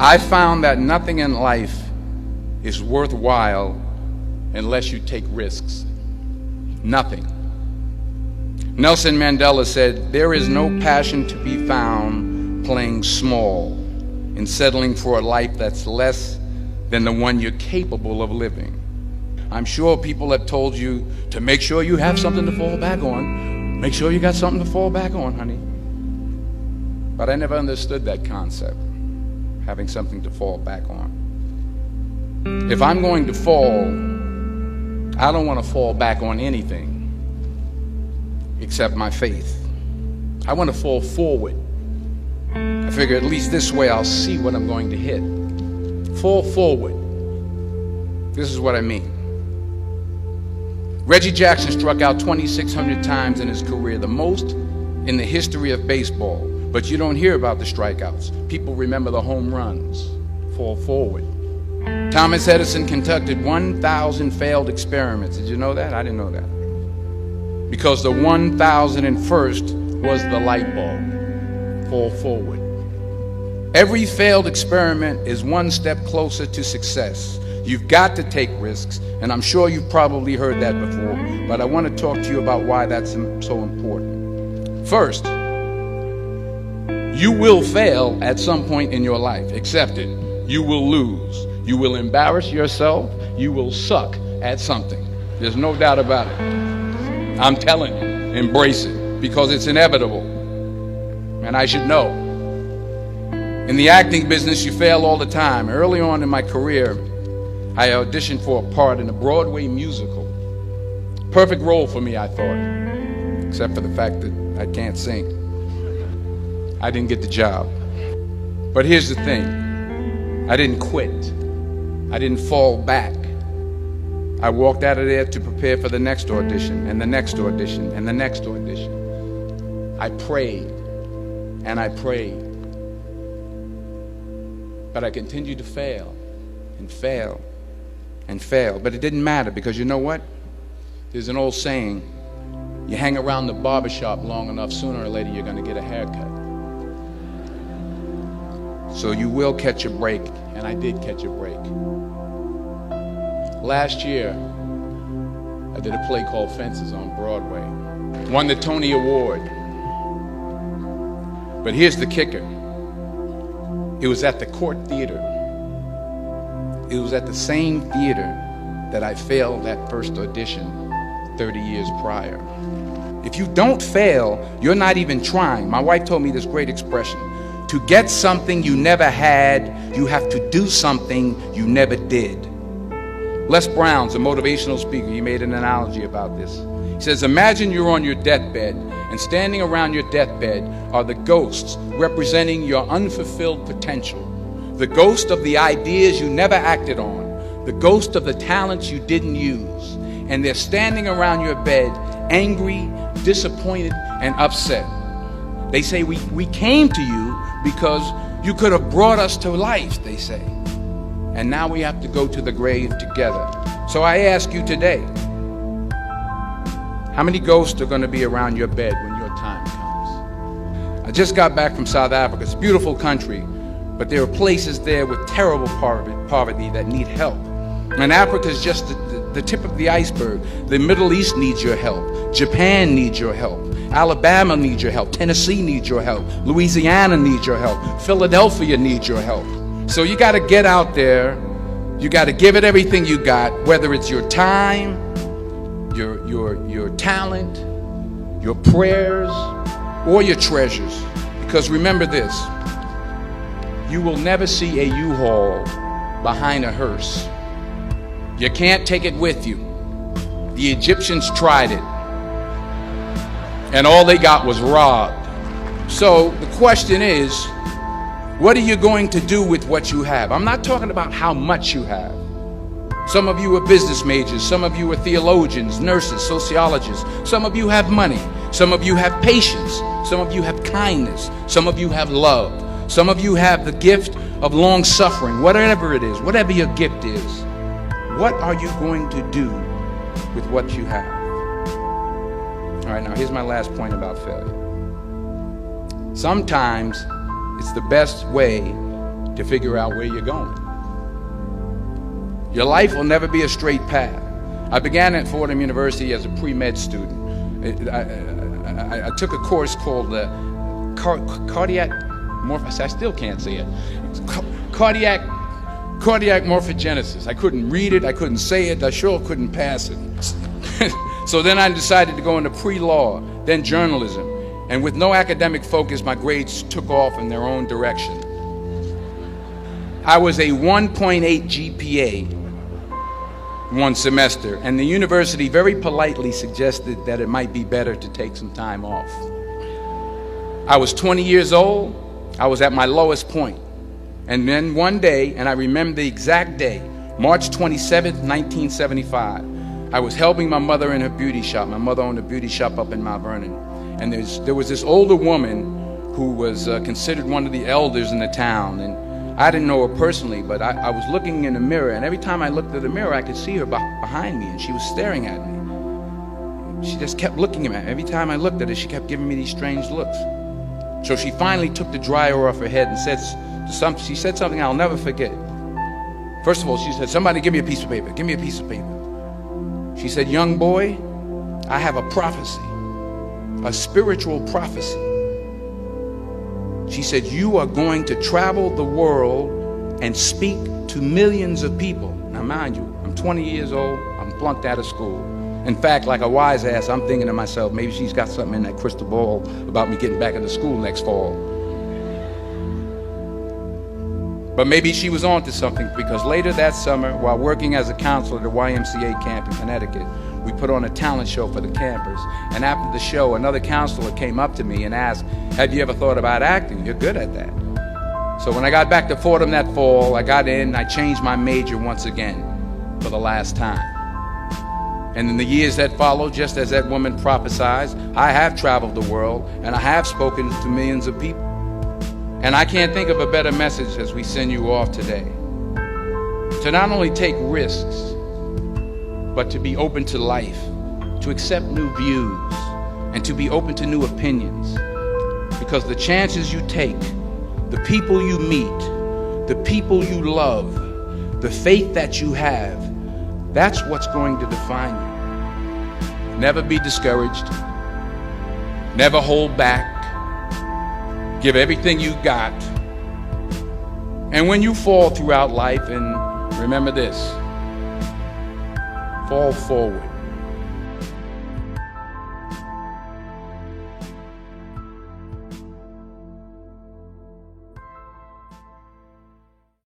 I found that nothing in life is worthwhile unless you take risks. Nothing. Nelson Mandela said, "There is no passion to be found playing small and settling for a life that's less than the one you're capable of living." I'm sure people have told you to make sure you have something to fall back on. Make sure you got something to fall back on, honey. But I never understood that concept, having something to fall back on. If I'm going to fall, I don't want to fall back on anything except my faith. I want to fall forward. I figure at least this way I'll see what I'm going to hit. Fall forward. This is what I mean. Reggie Jackson struck out 2,600 times in his career, the most in the history of baseball. But you don't hear about the strikeouts. People remember the home runs. Fall forward. Thomas Edison conducted 1,000 failed experiments. Did you know that? I didn't know that. Because the 1,001st was the light bulb. Fall forward. Every failed experiment is one step closer to success. You've got to take risks, and I'm sure you've probably heard that before, but I want to talk to you about why that's so important. First, you will fail at some point in your life. Accept it. You will lose. You will embarrass yourself. You will suck at something. There's no doubt about it. I'm telling you, embrace it, because it's inevitable. And I should know. In the acting business, you fail all the time. Early on in my career, I auditioned for a part in a Broadway musical. Perfect role for me, I thought, except for the fact that I can't sing. I didn't get the job. But here's the thing. I didn't quit. I didn't fall back. I walked out of there to prepare for the next audition, and the next audition, and the next audition. I prayed, and I prayed. But I continued to fail, and fail, and fail. But it didn't matter, because you know what? There's an old saying, you hang around the barbershop long enough, sooner or later you're going to get a haircut. So you will catch a break, and I did catch a break. Last year, I did a play called Fences on Broadway. Won the Tony Award. But here's the kicker. It was at the Court Theater. It was at the same theater that I failed that first audition 30 years prior. If you don't fail, you're not even trying. My wife told me this great expression. To get something you never had, you have to do something you never did. Les Brown's a motivational speaker. He made an analogy about this. He says, imagine you're on your deathbed, and standing around your deathbed are the ghosts representing your unfulfilled potential. The ghost of the ideas you never acted on. The ghost of the talents you didn't use. And they're standing around your bed, angry, disappointed, and upset. They say, we came to you because you could have brought us to life, they say. And now we have to go to the grave together. So I ask you today, how many ghosts are going to be around your bed when your time comes? I just got back from South Africa. It's a beautiful country, but there are places there with terrible poverty that need help. And Africa is just the tip of the iceberg. The Middle East needs your help. Japan needs your help. Alabama needs your help. Tennessee needs your help. Louisiana needs your help. Philadelphia needs your help. So you got to get out there. You got to give it everything you got, whether it's your time, your talent, your prayers, or your treasures. Because remember this, you will never see a U-Haul behind a hearse. You can't take it with you. The Egyptians tried it, and all they got was robbed. So the question is, what are you going to do with what you have? I'm not talking about how much you have. Some of you are business majors. Some of you are theologians, nurses, sociologists. Some of you have money. Some of you have patience. Some of you have kindness. Some of you have love. Some of you have the gift of long suffering. Whatever it is, whatever your gift is, what are you going to do with what you have? All right, now here's my last point about failure. Sometimes it's the best way to figure out where you're going. Your life will never be a straight path. I began at Fordham University as a pre-med student. I took a course called cardiac morphogenesis. I still can't say it. Cardiac morphogenesis. I couldn't read it. I couldn't say it. I sure couldn't pass it. So then I decided to go into pre-law, then journalism. And with no academic focus, my grades took off in their own direction. I was a 1.8 GPA one semester, and the university very politely suggested that it might be better to take some time off. I was 20 years old. I was at my lowest point. And then one day, and I remember the exact day, March 27th, 1975, I was helping my mother in her beauty shop. My mother owned a beauty shop up in Mount Vernon. And there was this older woman who was considered one of the elders in the town. And I didn't know her personally, but I was looking in the mirror, and every time I looked at the mirror, I could see her behind me, and she was staring at me. She just kept looking at me. Every time I looked at her, she kept giving me these strange looks. So she finally took the dryer off her head and she said something I'll never forget. First of all, she said, "Somebody give me a piece of paper. Give me a piece of paper." She said, "Young boy, I have a prophecy, a spiritual prophecy." She said, "You are going to travel the world and speak to millions of people." Now, mind you, I'm 20 years old. I'm flunked out of school. In fact, like a wise ass, I'm thinking to myself, maybe she's got something in that crystal ball about me getting back into school next fall. But maybe she was onto something, because later that summer, while working as a counselor at the YMCA camp in Connecticut, we put on a talent show for the campers. And after the show, another counselor came up to me and asked, "Have you ever thought about acting? You're good at that." So when I got back to Fordham that fall, I got in, I changed my major once again for the last time. And in the years that followed, just as that woman prophesied, I have traveled the world and I have spoken to millions of people. And I can't think of a better message as we send you off today. To not only take risks, but to be open to life, to accept new views, and to be open to new opinions. Because the chances you take, the people you meet, the people you love, the faith that you have, that's what's going to define you. Never be discouraged. Never hold back. Give everything you got. And when you fall throughout life, and remember this, fall forward.